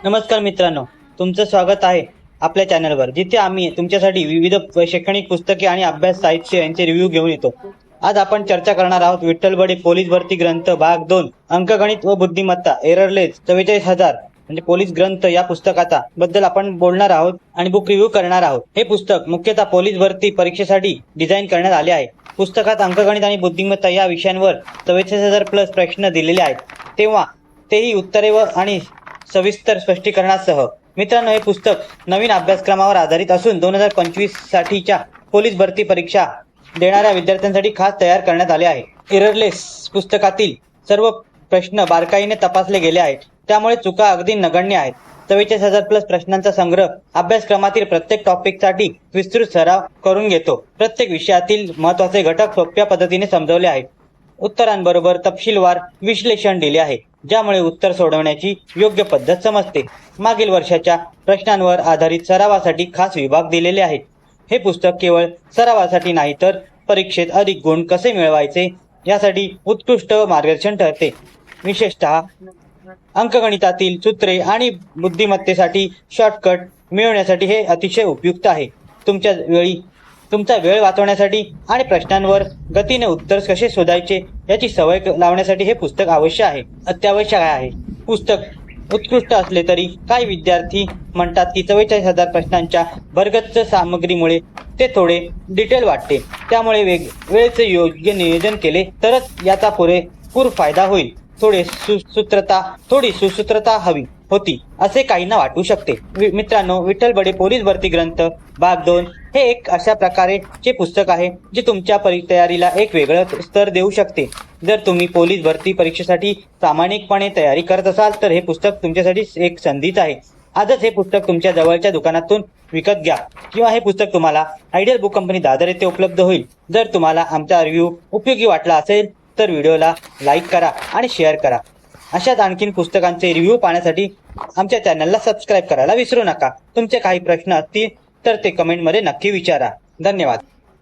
नमस्कार मित्रांनो, तुमचं स्वागत आहे आपल्या चॅनलवर, जिथे आम्ही तुमच्यासाठी विविध शैक्षणिक पुस्तके आणि अभ्यास साहित्य यांचे रिव्ह्यू घेऊन येतो। आज आपण चर्चा करणार आहोत विठ्ठल बडे पोलीस भरती ग्रंथ भाग 2 अंकगणित व बुद्धिमत्ता एररलेस 44,000 म्हणजे पोलीस ग्रंथ या पुस्तकाचा बद्दल आपण बोलणार आहोत आणि बुक रिव्ह्यू करणार आहोत। हे पुस्तक मुख्यतः पोलीस भरती परीक्षेसाठी डिझाईन करण्यात आले आहे। पुस्तकात अंकगणित आणि बुद्धिमत्ता या विषयांवर 44,000 प्लस प्रश्न दिलेले आहेत, तेव्हा तेही उत्तरे व आणि सविस्तर स्पष्टीकरणासह। मित्रांनो, हे पुस्तक नवीन अभ्यासक्रमावर आधारित असून 2025 साठीच्या पोलीस भरती परीक्षा देणाऱ्या विद्यार्थ्यांसाठी खास तयार करण्यात आले आहे। एररलेस पुस्तकातील सर्व प्रश्न बारकाईने तपासले गेले आहेत, त्यामुळे चुका अगदी नगण्य आहेत। 44,000 प्लस प्रश्नांचा संग्रह अभ्यासक्रमातील प्रत्येक टॉपिकसाठी विस्तृत सराव करून घेतो। प्रत्येक विषयातील महत्त्वाचे घटक सोप्या पद्धतीने समजवले आहेत। उत्तरांबरोबर तपशीलवार विश्लेषण दिले आहे, ज्यामुळे उत्तर सोडवण्याची योग्य पद्धत समजते। मागील वर्षाच्या प्रश्नांवर आधारित सरावासाठी खास विभाग दिलेले आहेत। हे पुस्तक केवळ सरावासाठी नाही, तर परीक्षेत अधिक गुण कसे मिळवायचे यासाठी उत्कृष्ट मार्गदर्शन ठरते। विशेषतः अंकगणितातील सूत्रे आणि बुद्धिमत्तेसाठी शॉर्टकट मिळवण्यासाठी हे अतिशय उपयुक्त आहे। तुमचा वेळ वाचवण्यासाठी आणि प्रश्नांवर गतीने उत्तर कसे शोधायचे याची सवय लावण्यासाठी हे पुस्तक अत्यावश्यक आहे। पुस्तक उत्कृष्ट असले तरी काही विद्यार्थी म्हणतात की 44,000 प्रश्नांच्या भरगच्च सामग्रीमुळे ते थोडे डिटेल वाटते, त्यामुळे वेळेचे योग्य नियोजन केले तरच याचा पुरेपूर फायदा होईल। थोडी सुसूत्रता हवी होती असे काहींना वाटू शकते। मित्रांनो, विठ्ठल बडे पोलीस भरती ग्रंथ भाग 2 हे एक अशा प्रकारचे पुस्तक आहे जे तुमच्या तयारीला एक वेगळं स्तर देऊ शकते। जर तुम्ही पोलीस भरती परीक्षेसाठी प्रामाणिकपणे तयारी करत असाल तर हे पुस्तक तुमच्यासाठी एक संधीच आहे। आजच हे पुस्तक तुमच्या जवळच्या दुकानातून विकत घ्या, किंवा हे पुस्तक तुम्हाला आयडियल बुक कंपनी दादर येथे उपलब्ध होईल। जर तुम्हाला आमचा रिव्ह्यू उपयोगी वाटला असेल तर व्हिडिओला लाईक करा आणि शेअर करा। अशाच आणखीन पुस्तकांचे रिव्ह्यू पाहण्यासाठी आमच्या चॅनलला सबस्क्राईब करायला विसरू नका। तुमचे काही प्रश्न असतील तर ते कमेंटमध्ये नक्की विचारा। धन्यवाद।